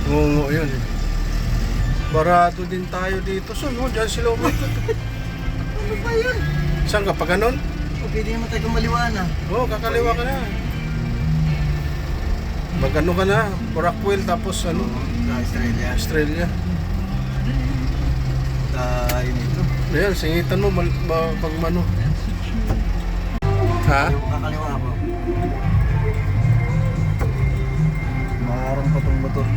Ngungo yun. Barado din tayo dito. So, no, dyan sila umikot. Ano ba yun? Saan ka? Pa ganon? O, pwede naman tayo kumaliwa na. Oo, kakaliwa ka na. Magano ka na? Rockwell tapos ano? Sa Australia. Australia. Tayo nito. Ayan, singitan mo pag mano. Ha? Kakaliwa ako. Maharang pa itong motor.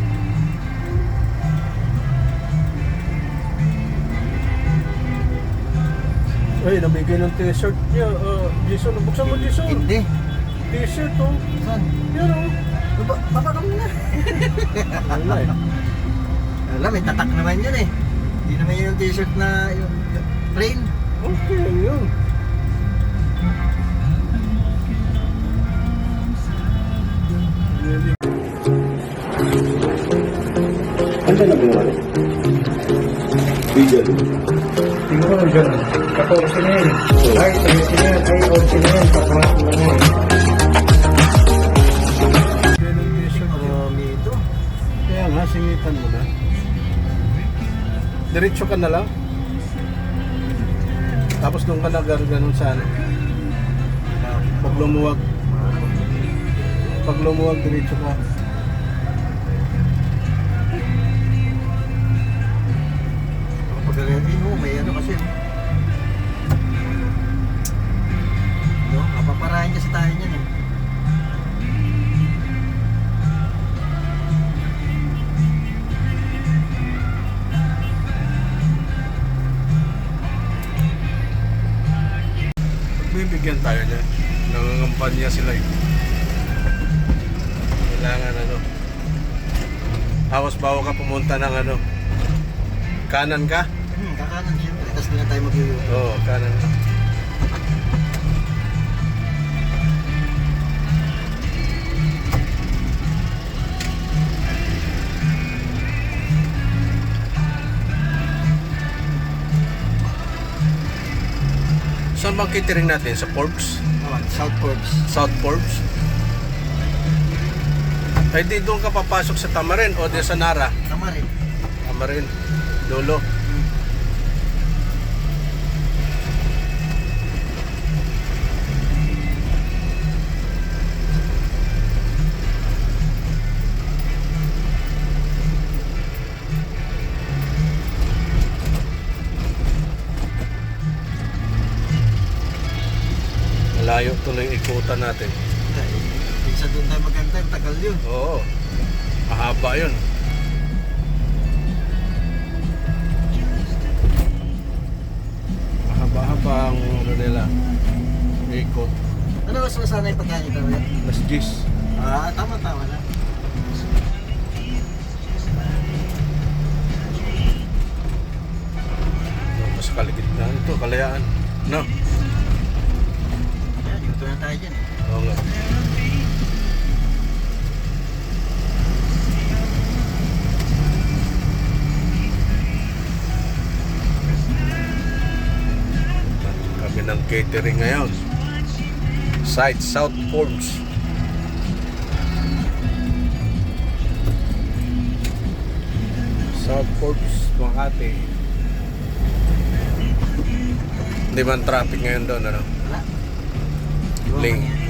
Ay, namigay ng t-shirt niya. Jason, buksan mo Jason. Hindi. T-shirt oh. Saan? Yan oh. Baba ka muna. Wala eh. Alam, may tatak naman yun eh. Hindi naman yun yung t-shirt na yung plain. Okay, yun. Ano na ginawa niya? Bigyan. Siguro dyan, 14 na yun. Ay, 13 na yun. Ay, 14 na yun. Papalas na yun. Yan ang t-shirt niya. Marami ito. Kaya nga, singitan mo na. Diretso ka na lang. Tapos doon ka na ganun sa ano. Pag lumuwag. Pag lumuwag, diretso ka. Pagkagaling mo, may ano kasi. No, mapaparahin kasi tayo niyan eh. Bibigyan tayo niya. Nangangampanya sila eh. Kailangan ano. Hawas bawa ka pumunta ng ano. Kanan ka? Kakanan siyempre. Tapos doon na tayo mag-iwi. Oo, kanan ka. Saan bang catering natin? Sa Forbes? South Forbes. South Forbes? Ay di doon ka papasok sa Tamarin o di sa Nara? Tama rin. Tamarin. Dulo. Malayo tuloy yung ikutan natin. Minsan doon tayo maganda. Tagal yun. Oo. Mahaba yun. Mahaba-haba ang ano nila. Ikot. Ano mas masana yung pagkain ito? Mas gis. Tama na. Mas kaligitnaan ito. Kalayaan. No? Ayan, dito na tayo dyan eh. Oo nga. Kami ng catering ngayon. Site South Forbes. South Forbes, Makati. Hindi man traffic ngayon doon, ano? Wala.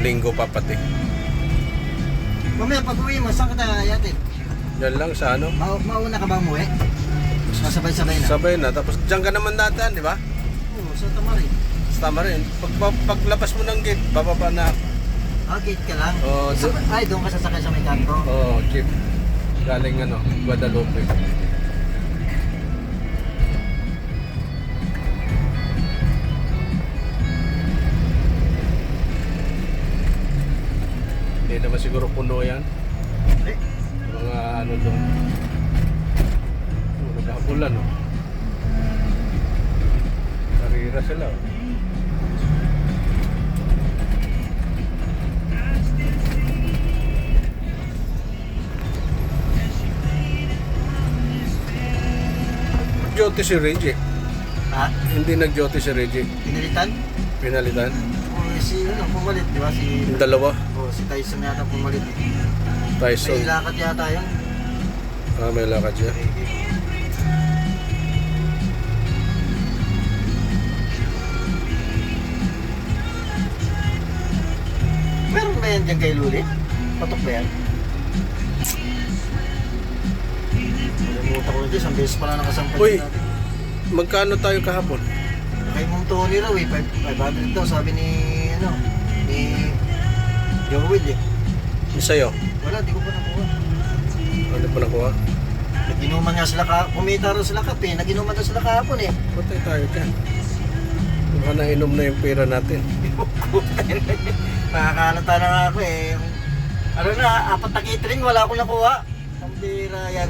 Linggo pa pati. Mamaya pag uwi mo, saan ka tayo ayatin? Yan lang sa ano? Mauna ka ba umuwi? Masabay-sabay na? Sabay na. Tapos dyan ka naman dataan, di ba? Oo, sa Tamarin. Tama rin. Paglabas mo ng gate, bababa na. Gate ka lang? Oo, Ay, doon ka sasakay sa may kanto? Oo, jeep. Galing ano, Guadalupe. Hindi naman siguro puno yan. Eh, Mga ano doon. Naghabulan, no? Karira sila, oh. Nag-jote si Reggie. ha? Hindi nag-jote si Reggie. Pinalitan? Pinalitan. Si ano, pumalit, di ba? Yung dalawa. Si Tyson yata pumalit. Tyson. May lakad yata yun. May lakad siya. Meron ba yan dyan kay Luli? Patok ba yan? Nalimutan ko na dyan, isang beses pala nakasampan Uy. natin. Magkano tayo kahapon? Kay Mong Tony raw eh, 500 daw sabi ni, ni Joel eh. Yung sa'yo? Wala, di ko pa nakuha. Ano pa nakuha? Naginuman nga sila, kumita raw sila kape, naginuman daw sila kahapon eh. Patay tayo dyan. Baka nainom na yung pera natin. Nakakalata na nga ako eh. Ano na, 4 na catering, wala akong nakuha. Ang pera yan.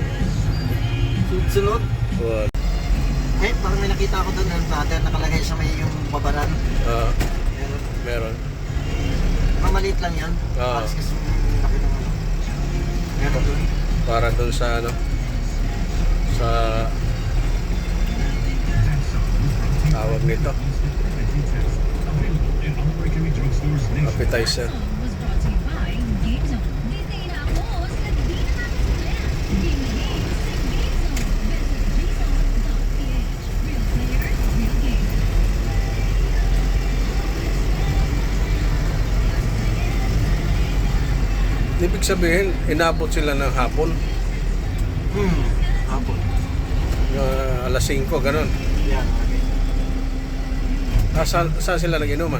Sunod-sunod. What? Eh, parang may nakita ko doon ng brother, nakalagay sa may yung babaran. Meron. Meron. Mamaliit lang yan. Oo. Alas kasi laki ng ano. Meron doon. Para dun sa ano? Sa tawag nito. Appetizer. Was brought to you by Game Zone. Disney na ako sa di na namin sila. Game na game sa Game Zone. Visit gzone.ph. Real players, real game. Ibig sabihin, inabot sila ng hapon. Hapon. Alas 5, ganun. Yan. Saan sila nag-inuman?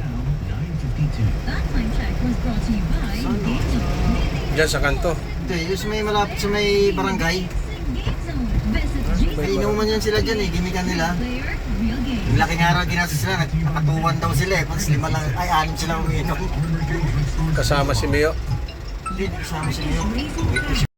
That time check was brought to you by Game Zone. Diyan sa kanto. Hindi, yung sa may malapit sa may barangay. Game Zone. Visit May inuman yan sila dyan eh, gimikan nila. player, real game. Yung laking araw ginasa sila, nagpakatuwan daw sila eh. Pag 5 lang, ay 6 sila umiinom. Kasama si Mio. Hindi, kasama sila yun.